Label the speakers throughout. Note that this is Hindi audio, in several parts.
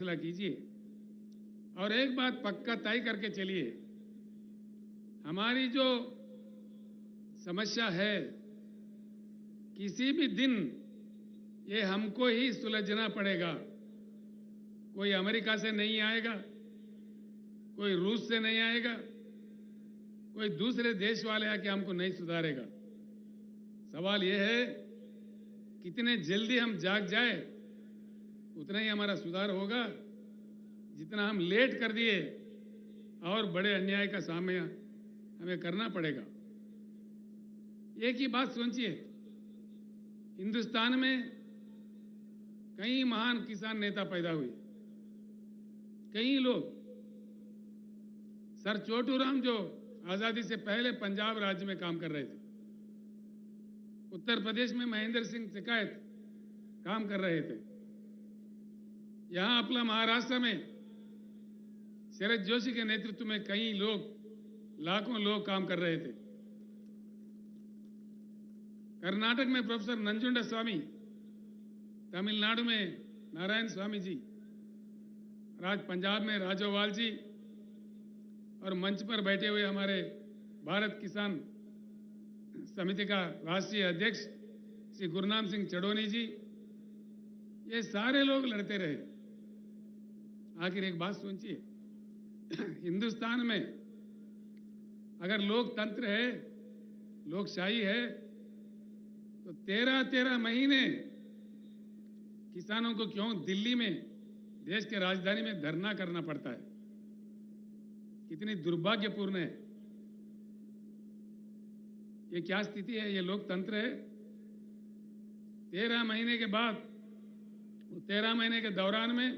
Speaker 1: फैसला कीजिए और एक बात पक्का तय करके चलिए, हमारी जो समस्या है किसी भी दिन ये हमको ही सुलझना पड़ेगा। कोई अमेरिका से नहीं आएगा, कोई रूस से नहीं आएगा, कोई दूसरे देश वाले आके हमको नहीं सुधारेगा। सवाल ये है कितने जल्दी हम जाग जाए उतना ही हमारा सुधार होगा। जितना हम लेट कर दिए और बड़े अन्याय का सामना हमें करना पड़ेगा। एक ही बात सोचिए, हिंदुस्तान में कई महान किसान नेता पैदा हुए। कई लोग, सर छोटूराम जो आजादी से पहले पंजाब राज्य में काम कर रहे थे, उत्तर प्रदेश में महेंद्र सिंह टिकैत काम कर रहे थे, यहां अपना महाराष्ट्र में शरद जोशी के नेतृत्व में कई लोग, लाखों लोग काम कर रहे थे। कर्नाटक में प्रोफेसर नंजुंडा स्वामी, तमिलनाडु में नारायण स्वामी जी, आज पंजाब में राजोवाल जी, और मंच पर बैठे हुए हमारे भारत किसान समिति का राष्ट्रीय अध्यक्ष श्री गुरनाम सिंह चढ़ोनी जी, ये सारे लोग लड़ते रहे। आखिर एक बात सोचिए, हिंदुस्तान में अगर लोकतंत्र है, लोकशाही है, तो 13-13 महीने किसानों को क्यों दिल्ली में, देश के राजधानी में धरना करना पड़ता है? कितनी दुर्भाग्यपूर्ण है। ये क्या स्थिति है? ये लोकतंत्र है? 13 महीने के बाद, 13 महीने के दौरान में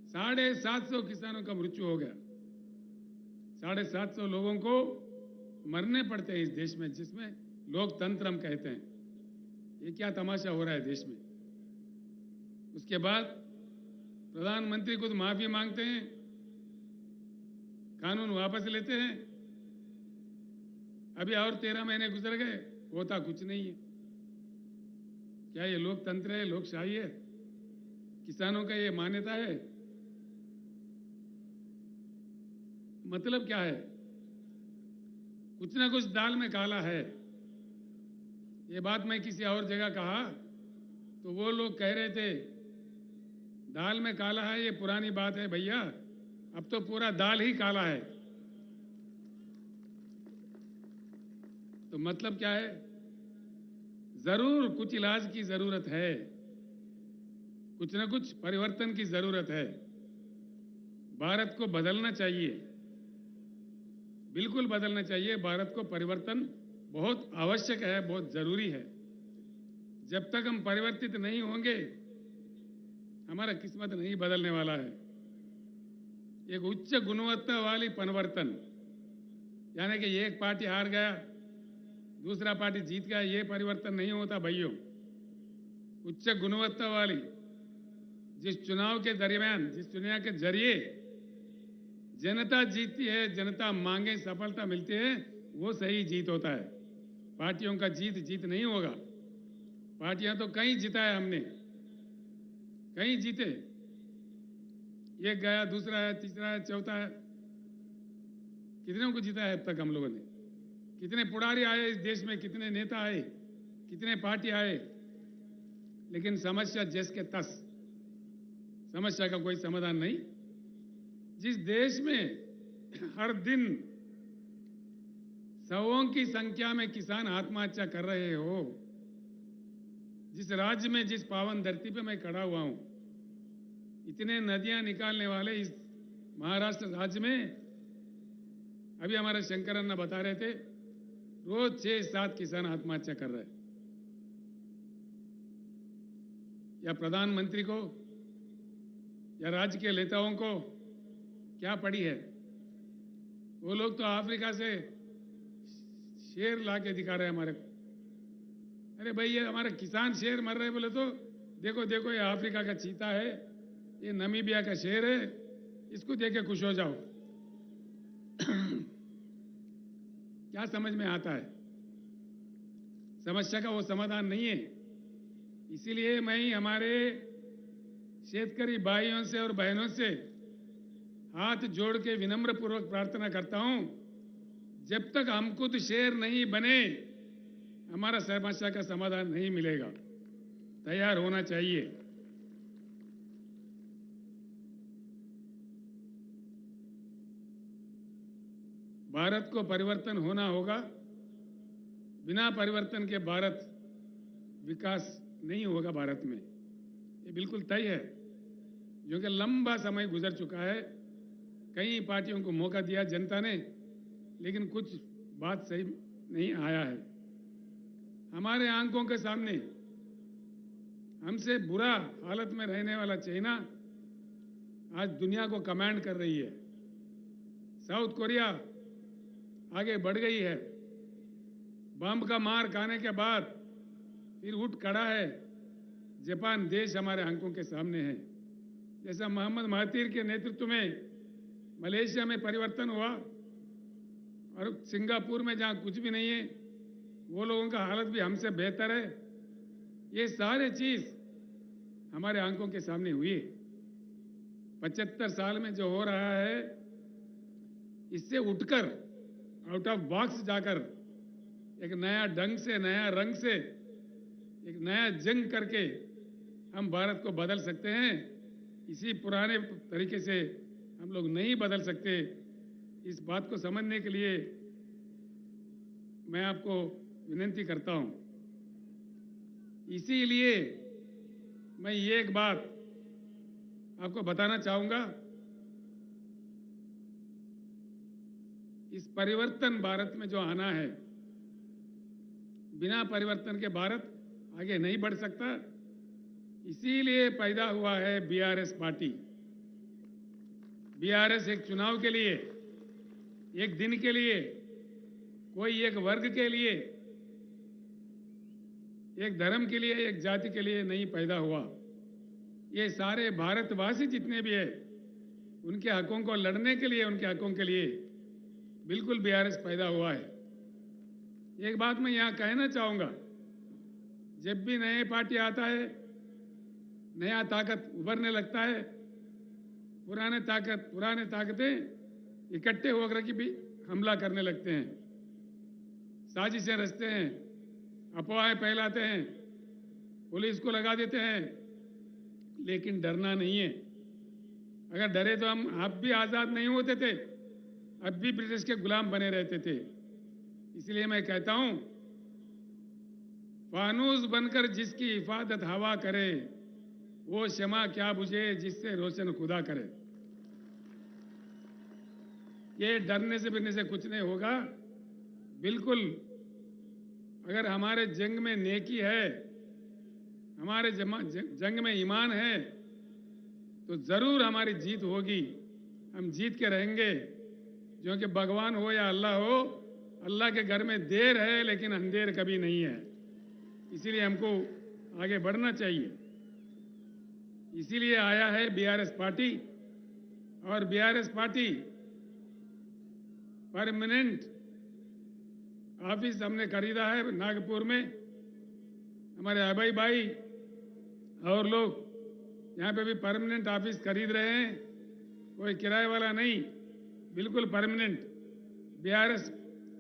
Speaker 1: 750 किसानों का मृत्यु हो गया। 750 लोगों को मरने पड़ते हैं इस देश में, जिसमें लोकतंत्र हम कहते हैं। ये क्या तमाशा हो रहा है देश में? उसके बाद प्रधानमंत्री खुद माफी मांगते हैं, कानून वापस लेते हैं। अभी और 13 महीने गुजर गए, होता कुछ नहीं है। क्या ये लोकतंत्र है, लोकशाही है? किसानों का ये मान्यता है? मतलब क्या है? कुछ ना कुछ दाल में काला है। ये बात मैं किसी और जगह कहा तो वो लोग कह रहे थे दाल में काला है, ये पुरानी बात है भैया, अब तो पूरा दाल ही काला है। तो मतलब क्या है? जरूर कुछ इलाज की जरूरत है, कुछ ना कुछ परिवर्तन की जरूरत है। भारत को बदलना चाहिए, बिल्कुल बदलना चाहिए। भारत को परिवर्तन बहुत आवश्यक है, बहुत जरूरी है। जब तक हम परिवर्तित नहीं होंगे, हमारा किस्मत नहीं बदलने वाला है। एक उच्च गुणवत्ता वाली परिवर्तन, यानी कि एक पार्टी हार गया, दूसरा पार्टी जीत गया, ये परिवर्तन नहीं होता भाइयों। उच्च गुणवत्ता वाली, जिस चुनाव के दरमियान, जिस चुनाव के जरिए जनता जीतती है, जनता मांगे सफलता मिलती है, वो सही जीत होता है। पार्टियों का जीत नहीं होगा। पार्टियां तो कहीं जीता है हमने, कहीं जीते, एक गया, दूसरा है, तीसरा है, चौथा है, कितनों को जीता है अब तक हम लोगों ने? कितने पुड़ारी आए इस देश में, कितने नेता आए, कितने पार्टी आए, लेकिन समस्या जस के तस, समस्या का कोई समाधान नहीं। जिस देश में हर दिन सौों की संख्या में किसान आत्महत्या कर रहे हो, जिस राज्य में, जिस पावन धरती पे मैं खड़ा हुआ हूं, इतने नदियां निकालने वाले इस महाराष्ट्र राज्य में, अभी हमारे शंकर अन्ना बता रहे थे, रोज 6-7 किसान आत्महत्या कर रहे हैं। या प्रधानमंत्री को या राज्य के नेताओं को क्या पड़ी है? वो लोग तो अफ्रीका से शेर लाके दिखा रहे हैं हमारे को। अरे भाई, ये हमारे किसान शेर मर रहे बोले तो देखो देखो, ये अफ्रीका का चीता है, ये नमीबिया का शेर है, इसको देख के खुश हो जाओ। क्या समझ में आता है? समस्या का वो समाधान नहीं है। इसीलिए मैं हमारे शेतकरी भाइयों से और बहनों से हाथ जोड़ के विनम्र पूर्वक प्रार्थना करता हूं, जब तक हम खुद शेर नहीं बने हमारा समस्या का समाधान नहीं मिलेगा। तैयार होना चाहिए। भारत को परिवर्तन होना होगा। बिना परिवर्तन के भारत विकास नहीं होगा। भारत में ये बिल्कुल तय है, क्योंकि लंबा समय गुजर चुका है। कई पार्टियों को मौका दिया जनता ने, लेकिन कुछ बात सही नहीं आया है। हमारे आंखों के सामने हमसे बुरा हालत में रहने वाला चाइना आज दुनिया को कमांड कर रही है। साउथ कोरिया आगे बढ़ गई है। बम का मार खाने के बाद फिर उठ खड़ा है। जापान देश हमारे आंखों के सामने है। जैसा मोहम्मद महातीर के नेतृत्व में मलेशिया में परिवर्तन हुआ और सिंगापुर में जहां कुछ भी नहीं है, वो लोगों का हालत भी हमसे बेहतर है। ये सारे चीज हमारे आंखों के सामने हुई है। 75 साल में जो हो रहा है, इससे उठकर आउट ऑफ बॉक्स जाकर एक नया ढंग से, नया रंग से, एक नया जंग करके हम भारत को बदल सकते हैं। इसी पुराने तरीके से हम लोग नहीं बदल सकते। इस बात को समझने के लिए मैं आपको विनती करता हूं। इसीलिए मैं ये एक बात आपको बताना चाहूंगा, इस परिवर्तन भारत में जो आना है, बिना परिवर्तन के भारत आगे नहीं बढ़ सकता। इसीलिए पैदा हुआ है बीआरएस पार्टी। बीआरएस एक चुनाव के लिए, एक दिन के लिए, कोई एक वर्ग के लिए, एक धर्म के लिए, एक जाति के लिए नहीं पैदा हुआ। ये सारे भारतवासी जितने भी है, उनके हकों को लड़ने के लिए, उनके हकों के लिए बिल्कुल बीआरएस पैदा हुआ है। एक बात मैं यहां कहना चाहूंगा, जब भी नए पार्टी आता है, नया ताकत उभरने लगता है, पुराने ताकतें इकट्ठे होकर के भी हमला करने लगते हैं, साजिशें रचते हैं, अफवाहें फैलाते हैं, पुलिस को लगा देते हैं। लेकिन डरना नहीं है। अगर डरे तो हम आप भी आजाद नहीं होते थे, अब भी ब्रिटिश के गुलाम बने रहते थे। इसलिए मैं कहता हूं, फानूस बनकर जिसकी हिफाजत हवा करे, वो शमा क्या बुझे जिससे रोशन खुदा करे। ये डरने से बिरने से कुछ नहीं होगा। बिल्कुल, अगर हमारे जंग में नेकी है, हमारे जंग में ईमान है, तो जरूर हमारी जीत होगी। हम जीत के रहेंगे, क्योंकि भगवान हो या अल्लाह हो, अल्लाह के घर में देर है लेकिन अंधेर कभी नहीं है। इसीलिए हमको आगे बढ़ना चाहिए। इसीलिए आया है बीआरएस पार्टी। और बीआरएस पार्टी परमानेंट ऑफिस हमने खरीदा है नागपुर में। हमारे अभय भाई और लोग यहाँ पे भी परमानेंट ऑफिस खरीद रहे हैं, कोई किराए वाला नहीं, बिल्कुल परमानेंट। बीआरएस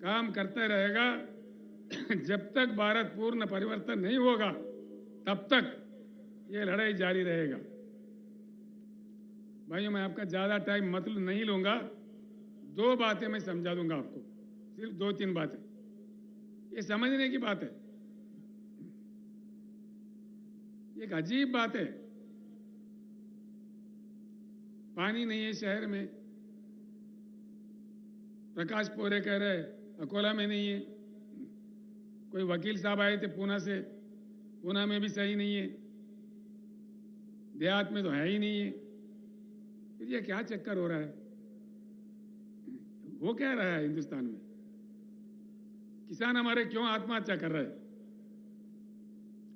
Speaker 1: काम करता रहेगा। जब तक भारत पूर्ण परिवर्तन नहीं होगा, तब तक ये लड़ाई जारी रहेगा। भाइयों, मैं आपका ज्यादा टाइम मतलब नहीं लूंगा। 2 बातें मैं समझा दूंगा आपको, सिर्फ 2-3 बातें। ये समझने की बात है। एक अजीब बात है, पानी नहीं है शहर में। प्रकाश पोरे कह रहे अकोला में नहीं है। कोई वकील साहब आए थे पूना से, पूना में भी सही नहीं है, देहात में तो है ही नहीं है। फिर ये क्या चक्कर हो रहा है? वो क्या रहा है हिंदुस्तान में? किसान हमारे क्यों आत्महत्या कर रहे हैं?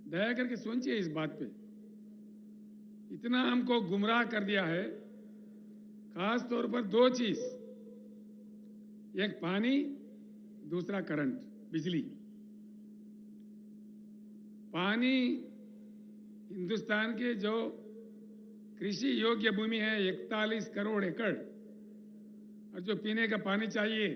Speaker 1: दया करके सोचिए इस बात पे। इतना हमको गुमराह कर दिया है। खास तौर पर 2 चीज, एक पानी, दूसरा करंट, बिजली। पानी हिंदुस्तान के जो कृषि योग्य भूमि है 41 करोड़ एकड़ और जो पीने का पानी चाहिए